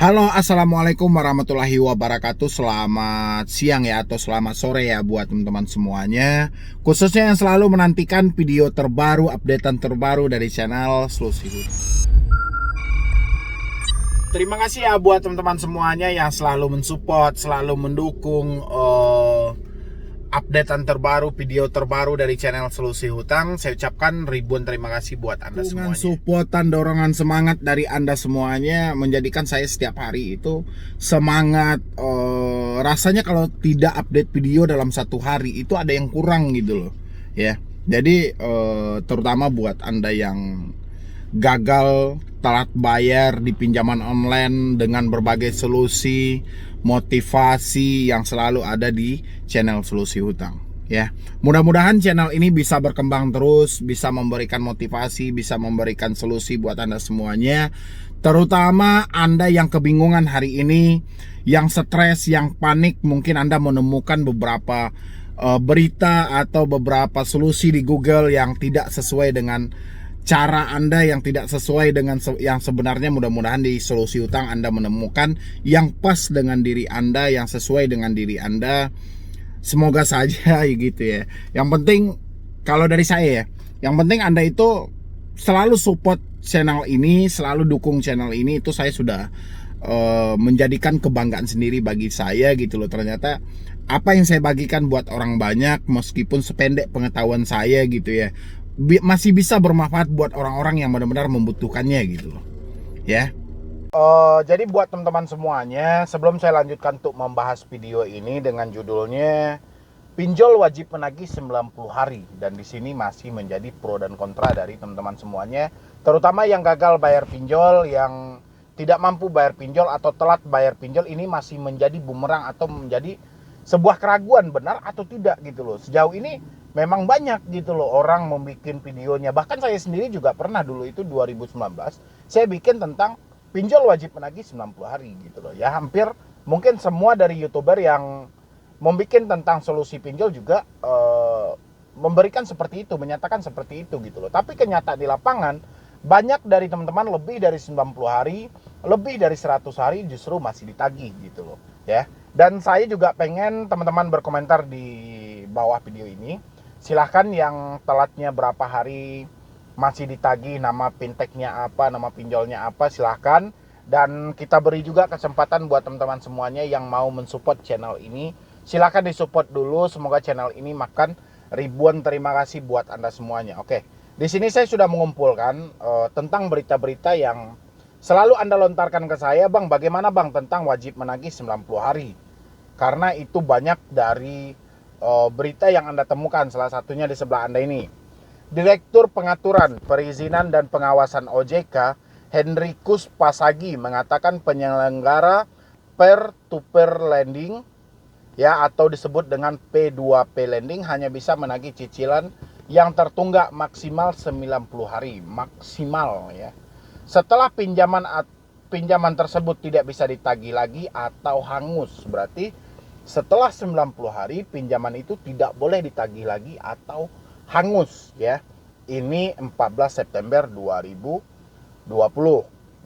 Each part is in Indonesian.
Halo, assalamualaikum warahmatullahi wabarakatuh. Selamat siang ya, atau selamat sore ya buat teman-teman semuanya. Khususnya yang selalu menantikan video terbaru, updatean terbaru dari channel Selusi. Terima kasih ya buat teman-teman semuanya yang selalu mensupport, selalu mendukung updatean terbaru, video terbaru dari channel Solusi Hutang. Saya ucapkan ribuan terima kasih buat Anda semuanya. Supportan, dorongan, semangat dari Anda semuanya menjadikan saya setiap hari itu semangat. Rasanya kalau tidak update video dalam satu hari itu ada yang kurang gitu loh ya. Jadi terutama buat Anda yang gagal telat bayar di pinjaman online dengan berbagai solusi motivasi yang selalu ada di channel Solusi Hutang ya. Mudah-mudahan channel ini bisa berkembang terus, bisa memberikan motivasi, bisa memberikan solusi buat Anda semuanya, terutama Anda yang kebingungan hari ini, yang stres, yang panik. Mungkin Anda menemukan beberapa berita atau beberapa solusi di Google yang tidak sesuai dengan cara Anda, yang tidak sesuai dengan yang sebenarnya. Mudah-mudahan di Solusi Hutang Anda menemukan yang pas dengan diri Anda, yang sesuai dengan diri Anda. Semoga saja gitu ya. Yang penting kalau dari saya ya, yang penting Anda itu selalu support channel ini, selalu dukung channel ini, itu saya sudah menjadikan kebanggaan sendiri bagi saya gitu loh. Ternyata apa yang saya bagikan buat orang banyak, meskipun sependek pengetahuan saya gitu ya, masih bisa bermanfaat buat orang-orang yang benar-benar membutuhkannya gitu loh ya. Jadi buat teman-teman semuanya, sebelum saya lanjutkan untuk membahas video ini dengan judulnya pinjol wajib menagih 90 hari, dan di sini masih menjadi pro dan kontra dari teman-teman semuanya, terutama yang gagal bayar pinjol, yang tidak mampu bayar pinjol atau telat bayar pinjol. Ini masih menjadi bumerang atau menjadi sebuah keraguan benar atau tidak gitu loh. Sejauh ini memang banyak gitu loh orang membuat videonya. Bahkan saya sendiri juga pernah dulu itu 2019 saya bikin tentang pinjol wajib menagih 90 hari gitu loh ya. Hampir mungkin semua dari YouTuber yang membuat tentang solusi pinjol juga memberikan seperti itu, menyatakan seperti itu gitu loh. Tapi kenyataan di lapangan banyak dari teman-teman lebih dari 90 hari, lebih dari 100 hari justru masih ditagih gitu loh ya. Dan saya juga pengen teman-teman berkomentar di bawah video ini. Silahkan yang telatnya berapa hari masih ditagih, nama fintechnya apa, nama pinjolnya apa, silahkan. Dan kita beri juga kesempatan buat teman-teman semuanya yang mau mensupport channel ini, silahkan disupport dulu. Semoga channel ini makan ribuan terima kasih buat Anda semuanya. Oke, di sini saya sudah mengumpulkan tentang berita-berita yang selalu Anda lontarkan ke saya, Bang, bagaimana Bang tentang wajib menagih 90 hari? Karena itu banyak dari berita yang Anda temukan, salah satunya di sebelah Anda ini. Direktur Pengaturan, Perizinan dan Pengawasan OJK, Henrikus Pasagi, mengatakan penyelenggara peer-to-peer lending ya, atau disebut dengan P2P lending, hanya bisa menagih cicilan yang tertunggak maksimal 90 hari maksimal ya. Setelah pinjaman tersebut tidak bisa ditagih lagi atau hangus, berarti setelah 90 hari pinjaman itu tidak boleh ditagih lagi atau hangus ya. Ini 14 September 2020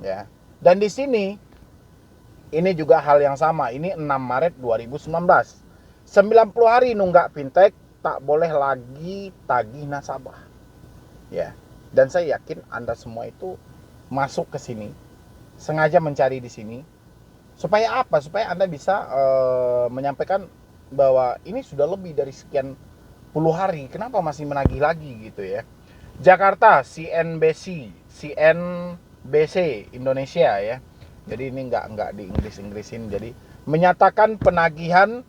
ya. Dan di sini ini juga hal yang sama. Ini 6 Maret 2019. 90 hari nunggak fintech, tak boleh lagi tagih nasabah. Ya. Dan saya yakin Anda semua itu masuk ke sini sengaja mencari di sini supaya apa? Supaya Anda bisa menyampaikan bahwa ini sudah lebih dari sekian puluh hari, kenapa masih menagih lagi gitu ya. Jakarta, CNBC Indonesia ya. Jadi ini nggak di Inggrisin. Jadi menyatakan penagihan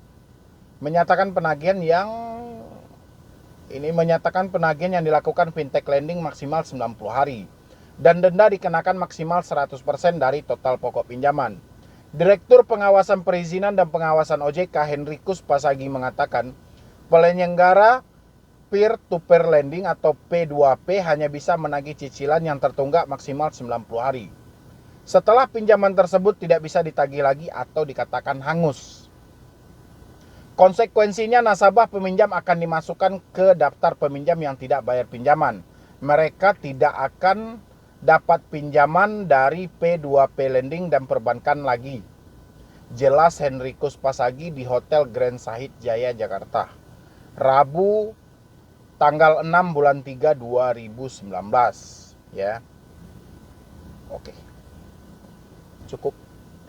yang dilakukan fintech lending maksimal 90 hari dan denda dikenakan maksimal 100% dari total pokok pinjaman. Direktur Pengawasan Perizinan dan Pengawasan OJK, Henrikus Pasagi, mengatakan penyelenggara peer-to-peer lending atau P2P hanya bisa menagih cicilan yang tertunggak maksimal 90 hari. Setelah pinjaman tersebut tidak bisa ditagih lagi atau dikatakan hangus. Konsekuensinya nasabah peminjam akan dimasukkan ke daftar peminjam yang tidak bayar pinjaman. Mereka tidak akan dapat pinjaman dari P2P Lending dan perbankan lagi. Jelas Henrikus Pasagi di Hotel Grand Sahid Jaya, Jakarta. Rabu tanggal 6 bulan 3 2019 ya. Oke. Cukup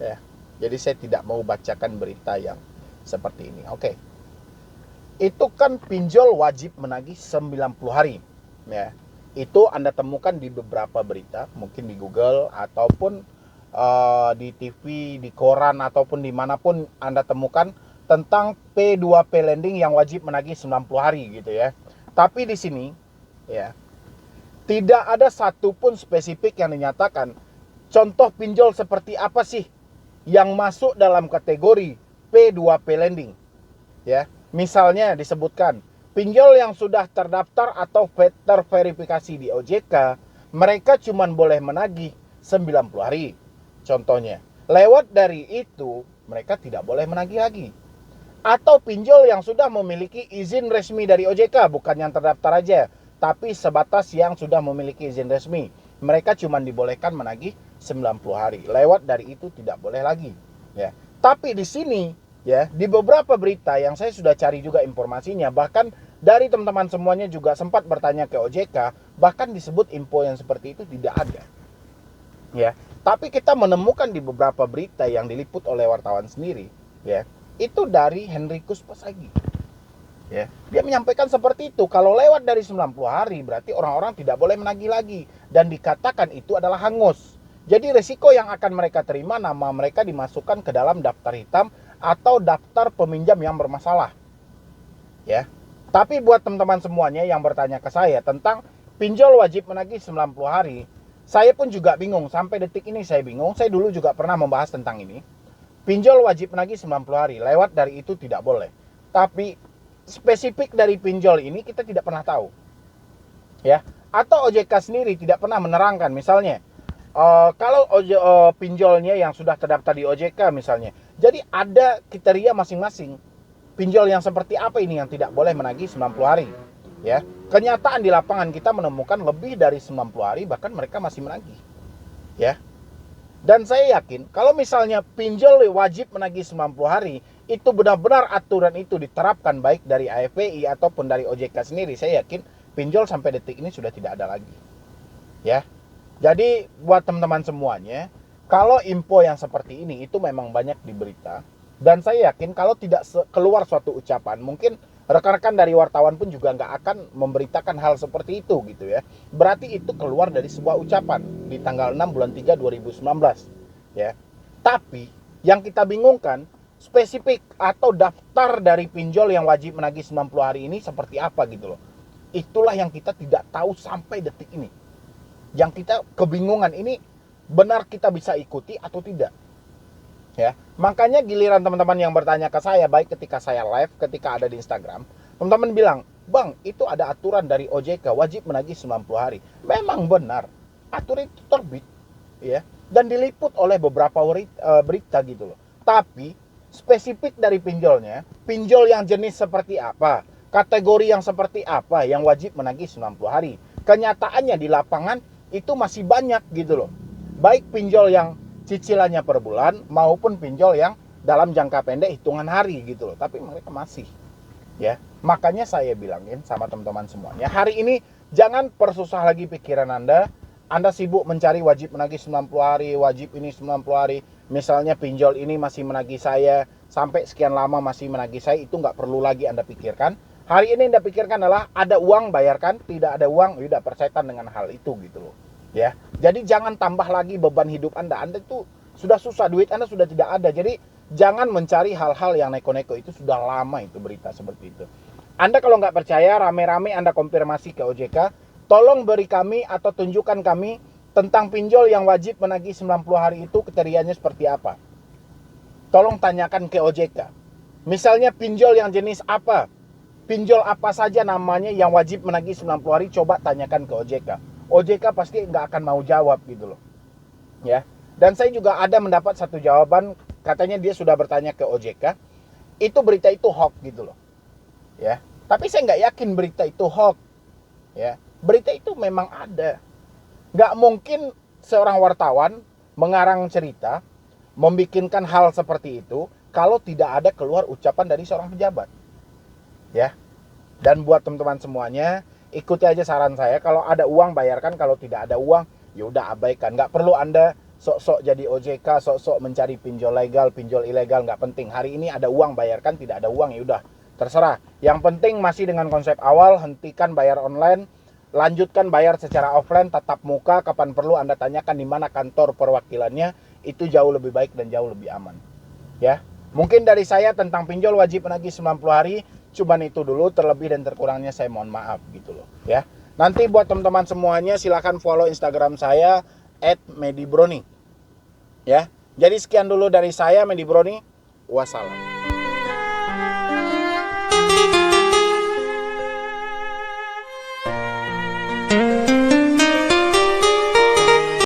ya. Jadi saya tidak mau bacakan berita yang seperti ini. Oke. Itu kan pinjol wajib menagih 90 hari ya. Itu Anda temukan di beberapa berita, mungkin di Google ataupun di TV, di koran ataupun dimanapun Anda temukan tentang P2P Lending yang wajib menagih 90 hari gitu ya. Tapi di sini ya tidak ada satupun spesifik yang dinyatakan contoh pinjol seperti apa sih yang masuk dalam kategori P2P Lending ya. Misalnya disebutkan pinjol yang sudah terdaftar atau terverifikasi di OJK, mereka cuma boleh menagih 90 hari. Contohnya, lewat dari itu mereka tidak boleh menagih lagi. Atau pinjol yang sudah memiliki izin resmi dari OJK, bukan yang terdaftar aja, tapi sebatas yang sudah memiliki izin resmi. Mereka cuma dibolehkan menagih 90 hari. Lewat dari itu tidak boleh lagi. Ya. Tapi di sini, ya, di beberapa berita yang saya sudah cari juga informasinya, bahkan dari teman-teman semuanya juga sempat bertanya ke OJK, bahkan disebut info yang seperti itu tidak ada. Ya, tapi kita menemukan di beberapa berita yang diliput oleh wartawan sendiri, ya, itu dari Henrikus Pasagi. Ya, dia menyampaikan seperti itu. Kalau lewat dari 90 hari berarti orang-orang tidak boleh menagih lagi dan dikatakan itu adalah hangus. Jadi resiko yang akan mereka terima, nama mereka dimasukkan ke dalam daftar hitam atau daftar peminjam yang bermasalah. Ya. Tapi buat teman-teman semuanya yang bertanya ke saya tentang pinjol wajib menagih 90 hari, saya pun juga bingung. Sampai detik ini saya bingung. Saya dulu juga pernah membahas tentang ini. Pinjol wajib menagih 90 hari. Lewat dari itu tidak boleh. Tapi spesifik dari pinjol ini kita tidak pernah tahu. Ya. Atau OJK sendiri tidak pernah menerangkan. Misalnya, kalau pinjolnya yang sudah terdaftar di OJK misalnya. Jadi ada kriteria masing-masing. Pinjol yang seperti apa ini yang tidak boleh menagih 90 hari. Ya, kenyataan di lapangan kita menemukan lebih dari 90 hari bahkan mereka masih menagih. Ya. Dan saya yakin kalau misalnya pinjol wajib menagih 90 hari, itu benar-benar aturan itu diterapkan baik dari AFPI ataupun dari OJK sendiri, saya yakin pinjol sampai detik ini sudah tidak ada lagi. Ya. Jadi buat teman-teman semuanya, kalau info yang seperti ini itu memang banyak di berita, dan saya yakin kalau tidak keluar suatu ucapan, mungkin rekan-rekan dari wartawan pun juga nggak akan memberitakan hal seperti itu gitu ya. Berarti itu keluar dari sebuah ucapan di tanggal 6 bulan 3 2019 ya. Tapi yang kita bingungkan spesifik atau daftar dari pinjol yang wajib menagih 90 hari ini seperti apa gitu loh. Itulah yang kita tidak tahu sampai detik ini. Yang kita kebingungan ini benar kita bisa ikuti atau tidak. Ya, makanya giliran teman-teman yang bertanya ke saya, baik ketika saya live, ketika ada di Instagram, teman-teman bilang, "Bang, itu ada aturan dari OJK wajib menagih 90 hari." Memang benar, aturan itu terbit, ya, dan diliput oleh beberapa berita gitu loh. Tapi spesifik dari pinjolnya, pinjol yang jenis seperti apa, kategori yang seperti apa yang wajib menagih 90 hari. Kenyataannya di lapangan itu masih banyak gitu loh. Baik pinjol yang cicilannya per bulan maupun pinjol yang dalam jangka pendek hitungan hari gitu loh, tapi mereka masih ya. Makanya saya bilangin sama teman-teman semuanya, hari ini jangan persusah lagi pikiran Anda sibuk mencari wajib menagih 90 hari, wajib ini 90 hari. Misalnya pinjol ini masih menagih saya sampai sekian lama masih menagih saya, itu nggak perlu lagi Anda pikirkan. Hari ini Anda pikirkan adalah ada uang bayarkan, tidak ada uang udah persetan dengan hal itu gitu loh. Ya, jadi jangan tambah lagi beban hidup Anda. Anda itu sudah susah, duit Anda sudah tidak ada. Jadi jangan mencari hal-hal yang neko-neko, itu sudah lama itu berita seperti itu. Anda kalau nggak percaya, rame-rame Anda konfirmasi ke OJK, tolong beri kami atau tunjukkan kami tentang pinjol yang wajib menagih 90 hari itu kriterianya seperti apa. Tolong tanyakan ke OJK. Misalnya pinjol yang jenis apa? Pinjol apa saja namanya yang wajib menagih 90 hari, coba tanyakan ke OJK. OJK pasti nggak akan mau jawab gitu loh. Ya. Dan saya juga ada mendapat satu jawaban, katanya dia sudah bertanya ke OJK, itu berita itu hoax gitu loh. Ya. Tapi saya nggak yakin berita itu hoax. Ya. Berita itu memang ada. Nggak mungkin seorang wartawan mengarang cerita, membikinkan hal seperti itu kalau tidak ada keluar ucapan dari seorang pejabat. Ya. Dan buat teman-teman semuanya, ikuti aja saran saya. Kalau ada uang bayarkan, kalau tidak ada uang ya udah abaikan. Nggak perlu Anda sok-sok jadi OJK, sok-sok mencari pinjol legal, pinjol ilegal, nggak penting. Hari ini ada uang bayarkan, tidak ada uang ya udah terserah. Yang penting masih dengan konsep awal, hentikan bayar online, lanjutkan bayar secara offline, tatap muka. Kapan perlu Anda tanyakan di mana kantor perwakilannya, itu jauh lebih baik dan jauh lebih aman. Ya, mungkin dari saya tentang pinjol wajib menagih 90 hari cuman itu dulu, terlebih dan terkurangnya saya mohon maaf gitu loh ya. Nanti buat teman-teman semuanya silahkan follow Instagram saya @medibroni ya. Jadi sekian dulu dari saya, Medibroni. Wassalam.